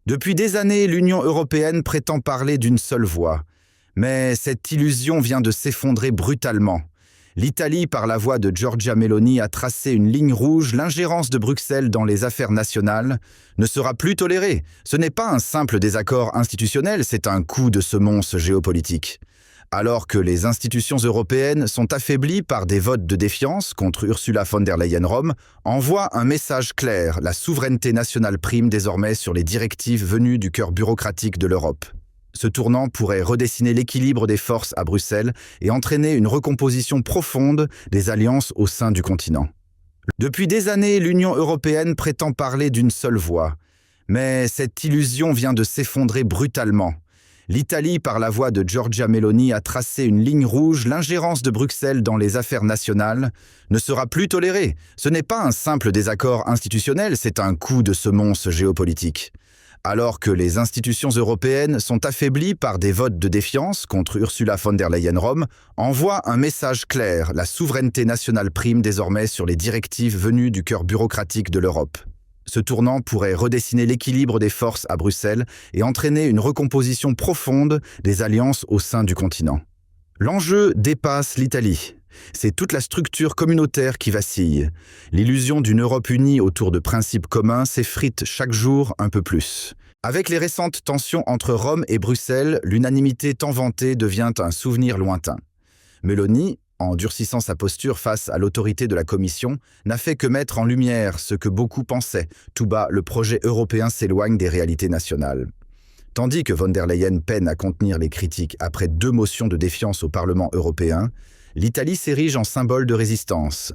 Depuis des années, l'Union européenne prétend parler d'une seule voix. Mais cette illusion vient de s'effondrer brutalement. L'Italie, par la voix de Giorgia Meloni, a tracé une ligne rouge. L'ingérence de Bruxelles dans les affaires nationales ne sera plus tolérée. Ce n'est pas un simple désaccord institutionnel, c'est un coup de semonce géopolitique. Alors que les institutions européennes sont affaiblies par des votes de défiance contre Ursula von der Leyen, envoie un message clair: la souveraineté nationale prime désormais sur les directives venues du cœur bureaucratique de l'Europe. Ce tournant pourrait redessiner l'équilibre des forces à Bruxelles et entraîner une recomposition profonde des alliances au sein du continent. Depuis des années, l'Union européenne prétend parler d'une seule voix. Mais cette illusion vient de s'effondrer brutalement. L'Italie, par la voix de Giorgia Meloni, a tracé une ligne rouge. L'ingérence de Bruxelles dans les affaires nationales ne sera plus tolérée. Ce n'est pas un simple désaccord institutionnel, c'est un coup de semonce géopolitique. Alors que les institutions européennes sont affaiblies par des votes de défiance contre Ursula von der Leyen, envoie un message clair: la souveraineté nationale prime désormais sur les directives venues du cœur bureaucratique de l'Europe. Ce tournant pourrait redessiner l'équilibre des forces à Bruxelles et entraîner une recomposition profonde des alliances au sein du continent. L'enjeu dépasse l'Italie. C'est toute la structure communautaire qui vacille. L'illusion d'une Europe unie autour de principes communs s'effrite chaque jour un peu plus. Avec les récentes tensions entre Rome et Bruxelles, l'unanimité tant vantée devient un souvenir lointain. Meloni, en durcissant sa posture face à l'autorité de la Commission, n'a fait que mettre en lumière ce que beaucoup pensaient. Tout bas, le projet européen s'éloigne des réalités nationales. Tandis que von der Leyen peine à contenir les critiques après 2 motions de défiance au Parlement européen, l'Italie s'érige en symbole de résistance.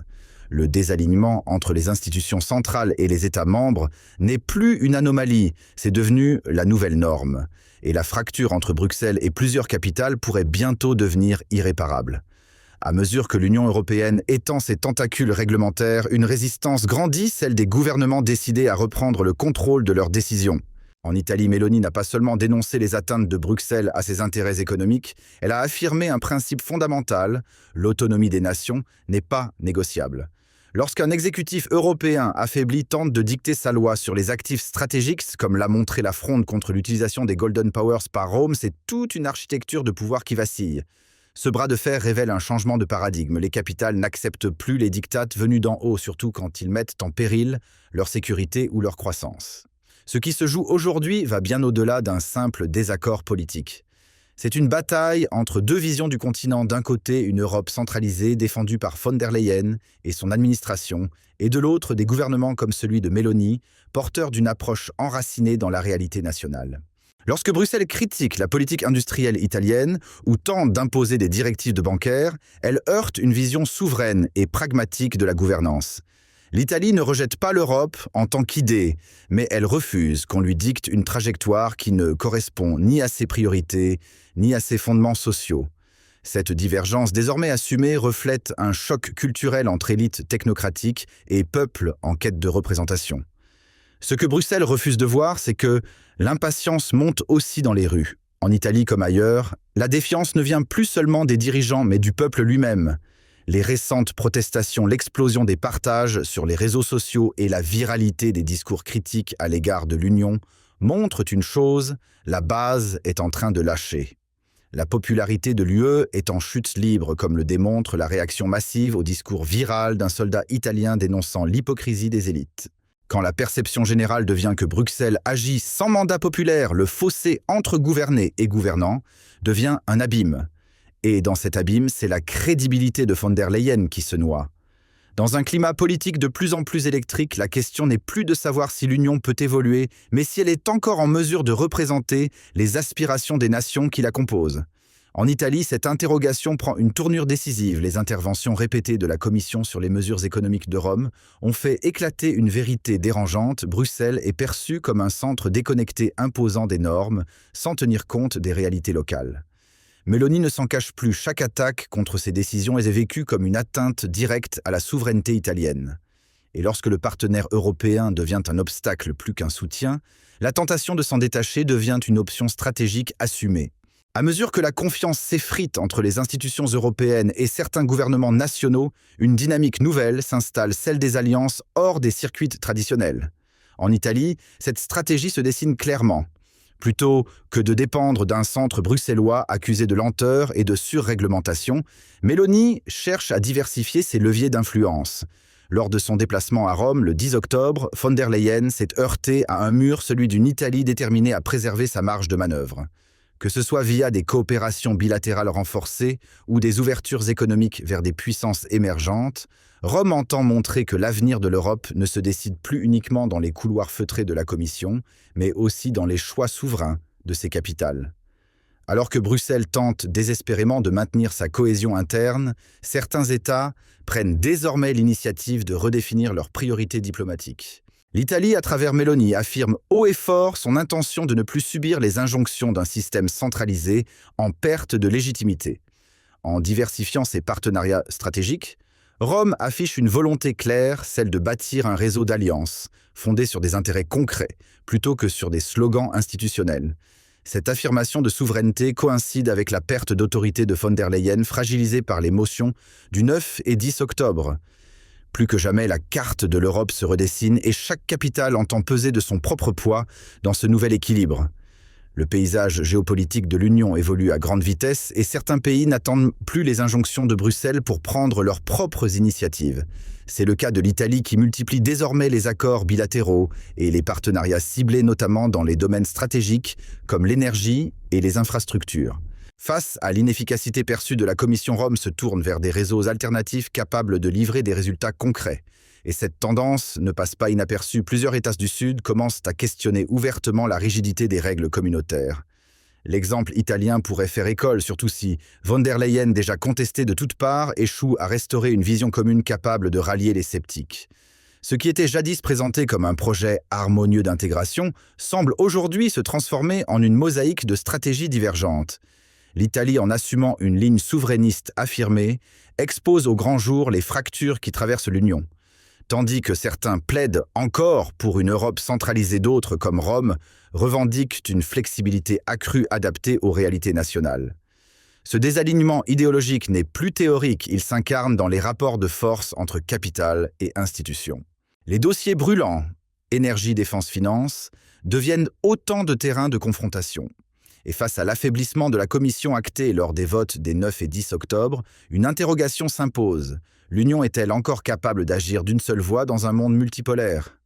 Le désalignement entre les institutions centrales et les États membres n'est plus une anomalie, c'est devenu la nouvelle norme. Et la fracture entre Bruxelles et plusieurs capitales pourrait bientôt devenir irréparable. À mesure que l'Union européenne étend ses tentacules réglementaires, une résistance grandit, celle des gouvernements décidés à reprendre le contrôle de leurs décisions. En Italie, Meloni n'a pas seulement dénoncé les atteintes de Bruxelles à ses intérêts économiques, elle a affirmé un principe fondamental: l'autonomie des nations n'est pas négociable. Lorsqu'un exécutif européen affaibli tente de dicter sa loi sur les actifs stratégiques, comme l'a montré la fronde contre l'utilisation des Golden Powers par Rome, c'est toute une architecture de pouvoir qui vacille. Ce bras de fer révèle un changement de paradigme. Les capitales n'acceptent plus les diktats venus d'en haut, surtout quand ils mettent en péril leur sécurité ou leur croissance. Ce qui se joue aujourd'hui va bien au-delà d'un simple désaccord politique. C'est une bataille entre 2 visions du continent. D'un côté, une Europe centralisée défendue par von der Leyen et son administration, et de l'autre, des gouvernements comme celui de Meloni, porteurs d'une approche enracinée dans la réalité nationale. Lorsque Bruxelles critique la politique industrielle italienne ou tente d'imposer des directives de bancaires, elle heurte une vision souveraine et pragmatique de la gouvernance. L'Italie ne rejette pas l'Europe en tant qu'idée, mais elle refuse qu'on lui dicte une trajectoire qui ne correspond ni à ses priorités, ni à ses fondements sociaux. Cette divergence désormais assumée reflète un choc culturel entre élites technocratiques et peuples en quête de représentation. Ce que Bruxelles refuse de voir, c'est que l'impatience monte aussi dans les rues. En Italie comme ailleurs, la défiance ne vient plus seulement des dirigeants, mais du peuple lui-même. Les récentes protestations, l'explosion des partages sur les réseaux sociaux et la viralité des discours critiques à l'égard de l'Union montrent une chose: la base est en train de lâcher. La popularité de l'UE est en chute libre, comme le démontre la réaction massive au discours viral d'un soldat italien dénonçant l'hypocrisie des élites. Quand la perception générale devient que Bruxelles agit sans mandat populaire, le fossé entre gouvernés et gouvernants devient un abîme. Et dans cet abîme, c'est la crédibilité de von der Leyen qui se noie. Dans un climat politique de plus en plus électrique, la question n'est plus de savoir si l'Union peut évoluer, mais si elle est encore en mesure de représenter les aspirations des nations qui la composent. En Italie, cette interrogation prend une tournure décisive. Les interventions répétées de la Commission sur les mesures économiques de Rome ont fait éclater une vérité dérangeante. Bruxelles est perçue comme un centre déconnecté imposant des normes, sans tenir compte des réalités locales. Meloni ne s'en cache plus. Chaque attaque contre ses décisions est vécue comme une atteinte directe à la souveraineté italienne. Et lorsque le partenaire européen devient un obstacle plus qu'un soutien, la tentation de s'en détacher devient une option stratégique assumée. À mesure que la confiance s'effrite entre les institutions européennes et certains gouvernements nationaux, une dynamique nouvelle s'installe, celle des alliances hors des circuits traditionnels. En Italie, cette stratégie se dessine clairement. Plutôt que de dépendre d'un centre bruxellois accusé de lenteur et de surréglementation, Meloni cherche à diversifier ses leviers d'influence. Lors de son déplacement à Rome le 10 octobre, von der Leyen s'est heurtée à un mur, celui d'une Italie déterminée à préserver sa marge de manœuvre. Que ce soit via des coopérations bilatérales renforcées ou des ouvertures économiques vers des puissances émergentes, Rome entend montrer que l'avenir de l'Europe ne se décide plus uniquement dans les couloirs feutrés de la Commission, mais aussi dans les choix souverains de ses capitales. Alors que Bruxelles tente désespérément de maintenir sa cohésion interne, certains États prennent désormais l'initiative de redéfinir leurs priorités diplomatiques. L'Italie, à travers Meloni, affirme haut et fort son intention de ne plus subir les injonctions d'un système centralisé en perte de légitimité. En diversifiant ses partenariats stratégiques, Rome affiche une volonté claire, celle de bâtir un réseau d'alliances, fondé sur des intérêts concrets, plutôt que sur des slogans institutionnels. Cette affirmation de souveraineté coïncide avec la perte d'autorité de von der Leyen, fragilisée par les motions du 9 et 10 octobre. Plus que jamais, la carte de l'Europe se redessine et chaque capitale entend peser de son propre poids dans ce nouvel équilibre. Le paysage géopolitique de l'Union évolue à grande vitesse et certains pays n'attendent plus les injonctions de Bruxelles pour prendre leurs propres initiatives. C'est le cas de l'Italie qui multiplie désormais les accords bilatéraux et les partenariats ciblés notamment dans les domaines stratégiques comme l'énergie et les infrastructures. Face à l'inefficacité perçue de la Commission, Rome se tourne vers des réseaux alternatifs capables de livrer des résultats concrets. Et cette tendance ne passe pas inaperçue. Plusieurs États du Sud commencent à questionner ouvertement la rigidité des règles communautaires. L'exemple italien pourrait faire école, surtout si von der Leyen, déjà contestée de toutes parts, échoue à restaurer une vision commune capable de rallier les sceptiques. Ce qui était jadis présenté comme un projet harmonieux d'intégration semble aujourd'hui se transformer en une mosaïque de stratégies divergentes. L'Italie, en assumant une ligne souverainiste affirmée, expose au grand jour les fractures qui traversent l'Union. Tandis que certains plaident encore pour une Europe centralisée, d'autres, comme Rome, revendiquent une flexibilité accrue adaptée aux réalités nationales. Ce désalignement idéologique n'est plus théorique, il s'incarne dans les rapports de force entre capitale et institutions. Les dossiers brûlants, énergie, défense, finance, deviennent autant de terrains de confrontation. Et face à l'affaiblissement de la Commission actée lors des votes des 9 et 10 octobre, une interrogation s'impose. L'Union est-elle encore capable d'agir d'une seule voix dans un monde multipolaire ?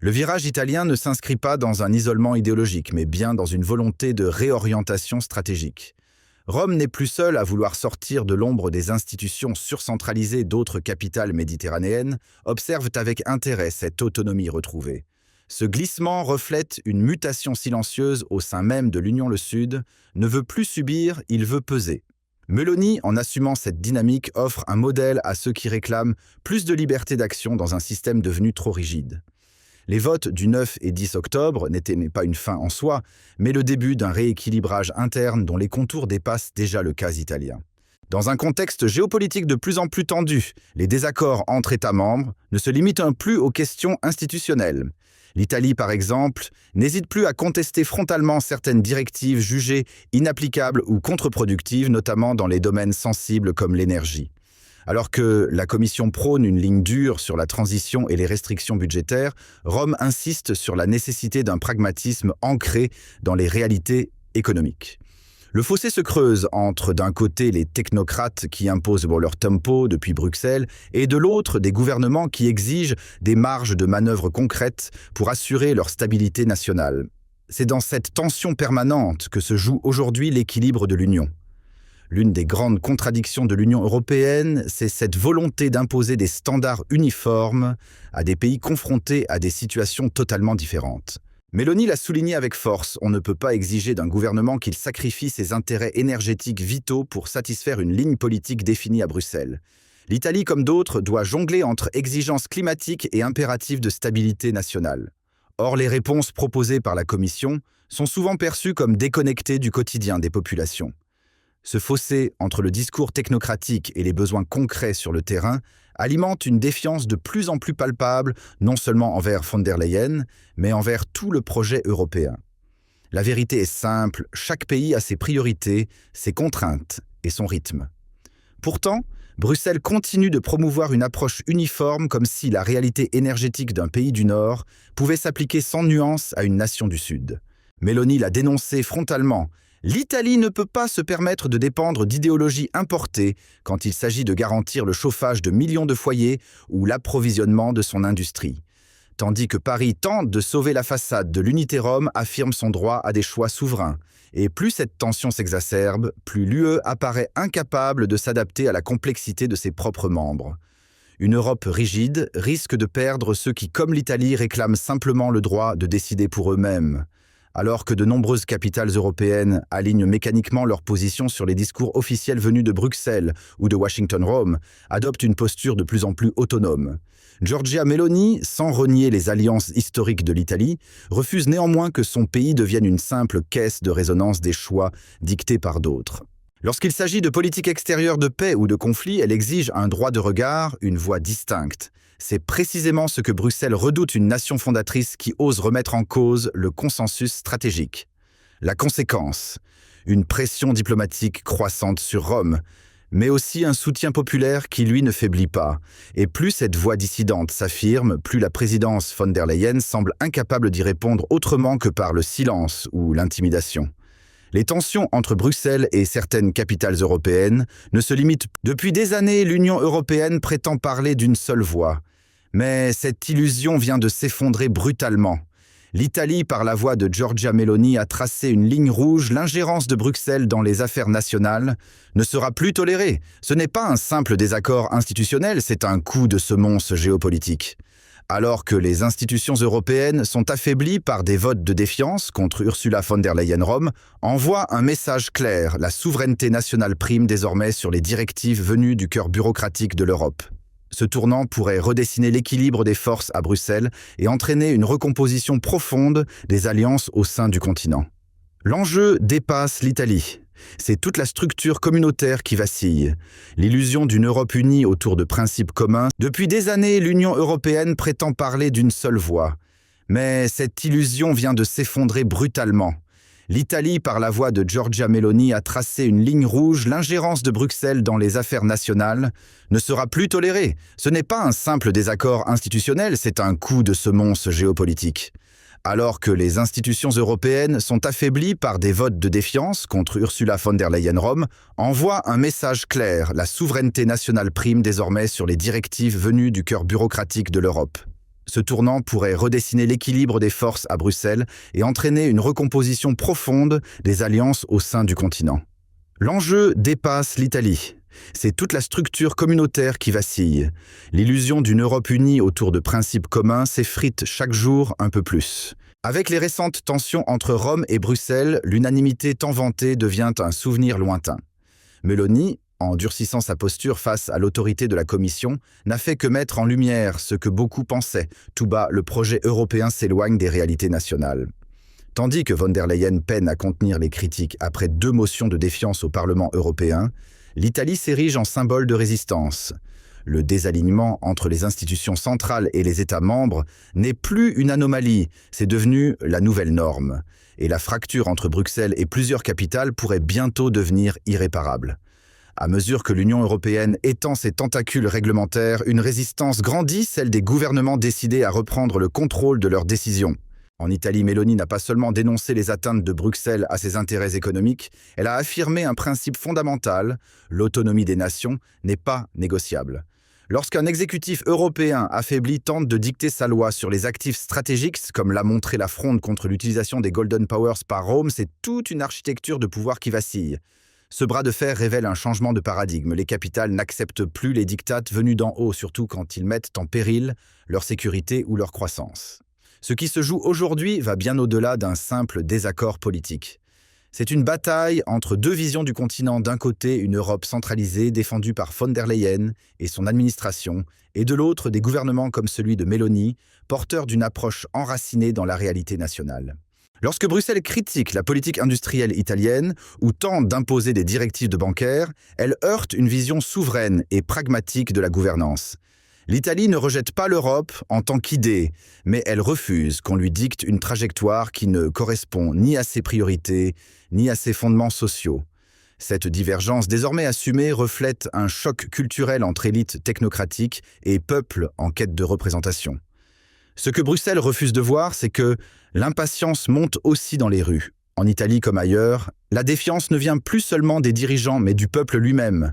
Le virage italien ne s'inscrit pas dans un isolement idéologique, mais bien dans une volonté de réorientation stratégique. Rome n'est plus seule à vouloir sortir de l'ombre des institutions surcentralisées. D'autres capitales méditerranéennes observent avec intérêt cette autonomie retrouvée. Ce glissement reflète une mutation silencieuse au sein même de l'Union. Le Sud ne veut plus subir, il veut peser. Meloni, en assumant cette dynamique, offre un modèle à ceux qui réclament plus de liberté d'action dans un système devenu trop rigide. Les votes du 9 et 10 octobre n'étaient pas une fin en soi, mais le début d'un rééquilibrage interne dont les contours dépassent déjà le cas italien. Dans un contexte géopolitique de plus en plus tendu, les désaccords entre États membres ne se limitent plus aux questions institutionnelles. L'Italie, par exemple, n'hésite plus à contester frontalement certaines directives jugées inapplicables ou contre-productives, notamment dans les domaines sensibles comme l'énergie. Alors que la Commission prône une ligne dure sur la transition et les restrictions budgétaires, Rome insiste sur la nécessité d'un pragmatisme ancré dans les réalités économiques. Le fossé se creuse entre, d'un côté, les technocrates qui imposent leur tempo depuis Bruxelles et de l'autre, des gouvernements qui exigent des marges de manœuvre concrètes pour assurer leur stabilité nationale. C'est dans cette tension permanente que se joue aujourd'hui l'équilibre de l'Union. L'une des grandes contradictions de l'Union européenne, c'est cette volonté d'imposer des standards uniformes à des pays confrontés à des situations totalement différentes. Meloni l'a souligné avec force, on ne peut pas exiger d'un gouvernement qu'il sacrifie ses intérêts énergétiques vitaux pour satisfaire une ligne politique définie à Bruxelles. L'Italie, comme d'autres, doit jongler entre exigences climatiques et impératifs de stabilité nationale. Or, les réponses proposées par la Commission sont souvent perçues comme déconnectées du quotidien des populations. Ce fossé entre le discours technocratique et les besoins concrets sur le terrain alimente une défiance de plus en plus palpable, non seulement envers von der Leyen, mais envers tout le projet européen. La vérité est simple, chaque pays a ses priorités, ses contraintes et son rythme. Pourtant, Bruxelles continue de promouvoir une approche uniforme comme si la réalité énergétique d'un pays du Nord pouvait s'appliquer sans nuance à une nation du Sud. Meloni l'a dénoncé frontalement. L'Italie ne peut pas se permettre de dépendre d'idéologies importées quand il s'agit de garantir le chauffage de millions de foyers ou l'approvisionnement de son industrie. Tandis que Paris tente de sauver la façade de l'unité Rome, affirme son droit à des choix souverains. Et plus cette tension s'exacerbe, plus l'UE apparaît incapable de s'adapter à la complexité de ses propres membres. Une Europe rigide risque de perdre ceux qui, comme l'Italie, réclament simplement le droit de décider pour eux-mêmes. Alors que de nombreuses capitales européennes alignent mécaniquement leur position sur les discours officiels venus de Bruxelles ou de Washington-Rome, adoptent une posture de plus en plus autonome. Giorgia Meloni, sans renier les alliances historiques de l'Italie, refuse néanmoins que son pays devienne une simple caisse de résonance des choix dictés par d'autres. Lorsqu'il s'agit de politique extérieure de paix ou de conflit, elle exige un droit de regard, une voix distincte. C'est précisément ce que Bruxelles redoute une nation fondatrice qui ose remettre en cause le consensus stratégique. La conséquence, une pression diplomatique croissante sur Rome, mais aussi un soutien populaire qui, lui, ne faiblit pas. Et plus cette voix dissidente s'affirme, plus la présidence von der Leyen semble incapable d'y répondre autrement que par le silence ou l'intimidation. Les tensions entre Bruxelles et certaines capitales européennes ne se limitent. Depuis des années, l'Union européenne prétend parler d'une seule voix. Mais cette illusion vient de s'effondrer brutalement. L'Italie, par la voix de Giorgia Meloni, a tracé une ligne rouge. L'ingérence de Bruxelles dans les affaires nationales ne sera plus tolérée. Ce n'est pas un simple désaccord institutionnel, c'est un coup de semonce géopolitique. Alors que les institutions européennes sont affaiblies par des votes de défiance contre Ursula von der Leyen, Rome envoie un message clair. La souveraineté nationale prime désormais sur les directives venues du cœur bureaucratique de l'Europe. Ce tournant pourrait redessiner l'équilibre des forces à Bruxelles et entraîner une recomposition profonde des alliances au sein du continent. L'enjeu dépasse l'Italie. C'est toute la structure communautaire qui vacille. L'illusion d'une Europe unie autour de principes communs. Depuis des années, l'Union européenne prétend parler d'une seule voix. Mais cette illusion vient de s'effondrer brutalement. L'Italie, par la voix de Giorgia Meloni, a tracé une ligne rouge. L'ingérence de Bruxelles dans les affaires nationales ne sera plus tolérée. Ce n'est pas un simple désaccord institutionnel, c'est un coup de semonce géopolitique. Alors que les institutions européennes sont affaiblies par des votes de défiance contre Ursula von der Leyen, Rome envoie un message clair. La souveraineté nationale prime désormais sur les directives venues du cœur bureaucratique de l'Europe. Ce tournant pourrait redessiner l'équilibre des forces à Bruxelles et entraîner une recomposition profonde des alliances au sein du continent. L'enjeu dépasse l'Italie. C'est toute la structure communautaire qui vacille. L'illusion d'une Europe unie autour de principes communs s'effrite chaque jour un peu plus. Avec les récentes tensions entre Rome et Bruxelles, l'unanimité tant vantée devient un souvenir lointain. Meloni, en durcissant sa posture face à l'autorité de la Commission, n'a fait que mettre en lumière ce que beaucoup pensaient. Tout bas, le projet européen s'éloigne des réalités nationales. Tandis que von der Leyen peine à contenir les critiques après 2 motions de défiance au Parlement européen, l'Italie s'érige en symbole de résistance. Le désalignement entre les institutions centrales et les États membres n'est plus une anomalie, c'est devenu la nouvelle norme. Et la fracture entre Bruxelles et plusieurs capitales pourrait bientôt devenir irréparable. À mesure que l'Union européenne étend ses tentacules réglementaires, une résistance grandit, celle des gouvernements décidés à reprendre le contrôle de leurs décisions. En Italie, Meloni n'a pas seulement dénoncé les atteintes de Bruxelles à ses intérêts économiques, elle a affirmé un principe fondamental, l'autonomie des nations n'est pas négociable. Lorsqu'un exécutif européen affaibli tente de dicter sa loi sur les actifs stratégiques, comme l'a montré la fronde contre l'utilisation des Golden Powers par Rome, c'est toute une architecture de pouvoir qui vacille. Ce bras de fer révèle un changement de paradigme. Les capitales n'acceptent plus les diktats venus d'en haut, surtout quand ils mettent en péril leur sécurité ou leur croissance. Ce qui se joue aujourd'hui va bien au-delà d'un simple désaccord politique. C'est une bataille entre 2 visions du continent. D'un côté, une Europe centralisée défendue par von der Leyen et son administration, et de l'autre, des gouvernements comme celui de Meloni, porteurs d'une approche enracinée dans la réalité nationale. Lorsque Bruxelles critique la politique industrielle italienne ou tente d'imposer des directives de bancaires, elle heurte une vision souveraine et pragmatique de la gouvernance. L'Italie ne rejette pas l'Europe en tant qu'idée, mais elle refuse qu'on lui dicte une trajectoire qui ne correspond ni à ses priorités, ni à ses fondements sociaux. Cette divergence désormais assumée reflète un choc culturel entre élites technocratiques et peuples en quête de représentation. Ce que Bruxelles refuse de voir, c'est que l'impatience monte aussi dans les rues. En Italie comme ailleurs, la défiance ne vient plus seulement des dirigeants mais du peuple lui-même.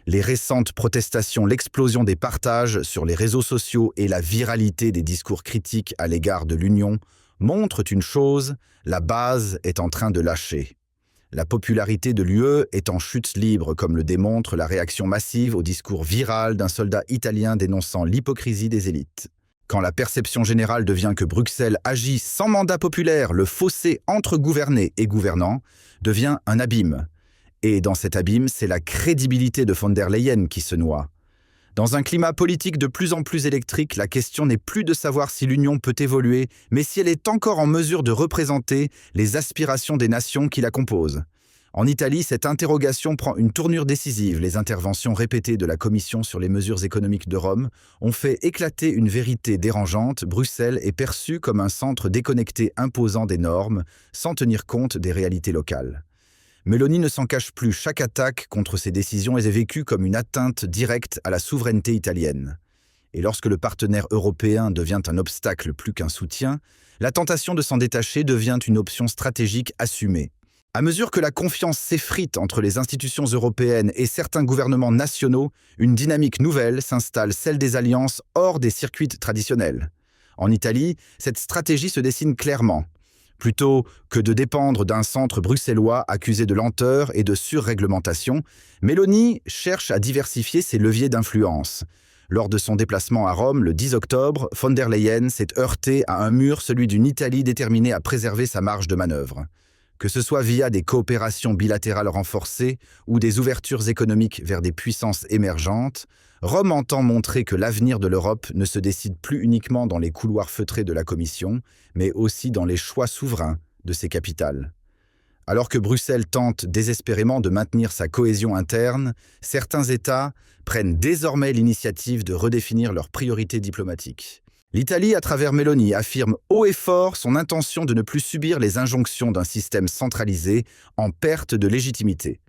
Les récentes protestations, l'explosion des partages sur les réseaux sociaux et la viralité des discours critiques à l'égard de l'Union montrent une chose, la base est en train de lâcher. La popularité de l'UE est en chute libre, comme le démontre la réaction massive au discours viral d'un soldat italien dénonçant l'hypocrisie des élites. Quand la perception générale devient que Bruxelles agit sans mandat populaire, le fossé entre gouvernés et gouvernants devient un abîme. Et dans cet abîme, c'est la crédibilité de von der Leyen qui se noie. Dans un climat politique de plus en plus électrique, la question n'est plus de savoir si l'Union peut évoluer, mais si elle est encore en mesure de représenter les aspirations des nations qui la composent. En Italie, cette interrogation prend une tournure décisive. Les interventions répétées de la Commission sur les mesures économiques de Rome ont fait éclater une vérité dérangeante. Bruxelles est perçue comme un centre déconnecté imposant des normes, sans tenir compte des réalités locales. Meloni ne s'en cache plus, chaque attaque contre ses décisions est vécue comme une atteinte directe à la souveraineté italienne. Et lorsque le partenaire européen devient un obstacle plus qu'un soutien, la tentation de s'en détacher devient une option stratégique assumée. À mesure que la confiance s'effrite entre les institutions européennes et certains gouvernements nationaux, une dynamique nouvelle s'installe, celle des alliances hors des circuits traditionnels. En Italie, cette stratégie se dessine clairement. Plutôt que de dépendre d'un centre bruxellois accusé de lenteur et de surréglementation, Meloni cherche à diversifier ses leviers d'influence. Lors de son déplacement à Rome le 10 octobre, von der Leyen s'est heurtée à un mur, celui d'une Italie déterminée à préserver sa marge de manœuvre. Que ce soit via des coopérations bilatérales renforcées ou des ouvertures économiques vers des puissances émergentes, Rome entend montrer que l'avenir de l'Europe ne se décide plus uniquement dans les couloirs feutrés de la Commission, mais aussi dans les choix souverains de ses capitales. Alors que Bruxelles tente désespérément de maintenir sa cohésion interne, certains États prennent désormais l'initiative de redéfinir leurs priorités diplomatiques. L'Italie, à travers Meloni, affirme haut et fort son intention de ne plus subir les injonctions d'un système centralisé en perte de légitimité.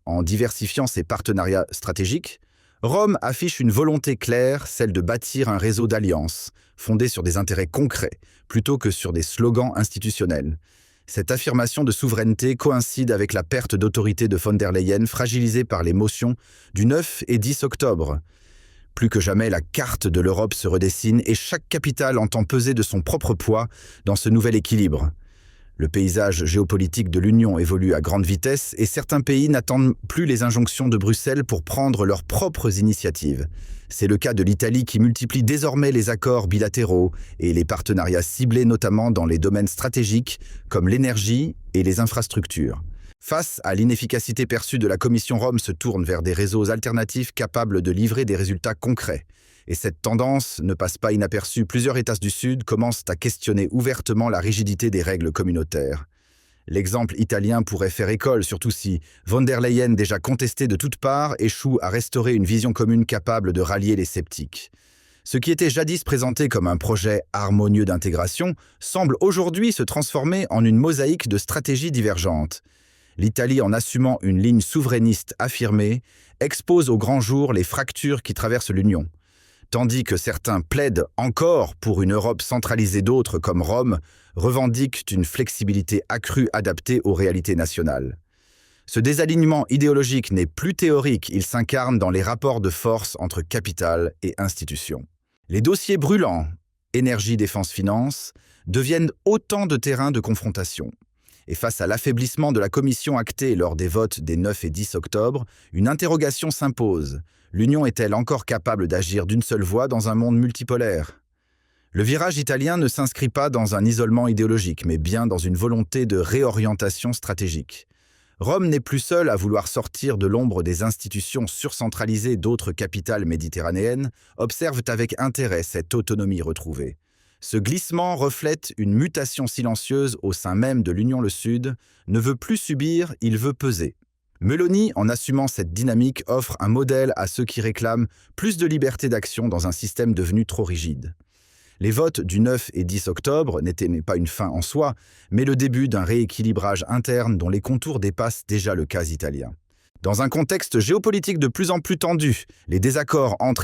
En diversifiant ses partenariats stratégiques, Rome affiche une volonté claire, celle de bâtir un réseau d'alliances, fondé sur des intérêts concrets, plutôt que sur des slogans institutionnels. Cette affirmation de souveraineté coïncide avec la perte d'autorité de von der Leyen fragilisée par les motions du 9 et 10 octobre. Plus que jamais, la carte de l'Europe se redessine et chaque capitale entend peser de son propre poids dans ce nouvel équilibre. Le paysage géopolitique de l'Union évolue à grande vitesse et certains pays n'attendent plus les injonctions de Bruxelles pour prendre leurs propres initiatives. C'est le cas de l'Italie qui multiplie désormais les accords bilatéraux et les partenariats ciblés notamment dans les domaines stratégiques comme l'énergie et les infrastructures. Face à l'inefficacité perçue de la Commission, Rome se tourne vers des réseaux alternatifs capables de livrer des résultats concrets. Et cette tendance ne passe pas inaperçue. Plusieurs États du Sud commencent à questionner ouvertement la rigidité des règles communautaires. L'exemple italien pourrait faire école, surtout si von der Leyen, déjà contestée de toutes parts, échoue à restaurer une vision commune capable de rallier les sceptiques. Ce qui était jadis présenté comme un projet harmonieux d'intégration semble aujourd'hui se transformer en une mosaïque de stratégies divergentes. L'Italie, en assumant une ligne souverainiste affirmée, expose au grand jour les fractures qui traversent l'Union. Tandis que certains plaident encore pour une Europe centralisée, d'autres, comme Rome, revendiquent une flexibilité accrue adaptée aux réalités nationales. Ce désalignement idéologique n'est plus théorique, il s'incarne dans les rapports de force entre capitale et institutions. Les dossiers brûlants, énergie, défense, finance, deviennent autant de terrains de confrontation. Et face à l'affaiblissement de la Commission actée lors des votes des 9 et 10 octobre, une interrogation s'impose. L'Union est-elle encore capable d'agir d'une seule voix dans un monde multipolaire? Le virage italien ne s'inscrit pas dans un isolement idéologique, mais bien dans une volonté de réorientation stratégique. Rome n'est plus seule à vouloir sortir de l'ombre des institutions surcentralisées. D'autres capitales méditerranéennes observent avec intérêt cette autonomie retrouvée. Ce glissement reflète une mutation silencieuse au sein même de l'Union. Le Sud ne veut plus subir, il veut peser. Meloni, en assumant cette dynamique, offre un modèle à ceux qui réclament plus de liberté d'action dans un système devenu trop rigide. Les votes du 9 et 10 octobre n'étaient pas une fin en soi, mais le début d'un rééquilibrage interne dont les contours dépassent déjà le cas italien. Dans un contexte géopolitique de plus en plus tendu, les désaccords entre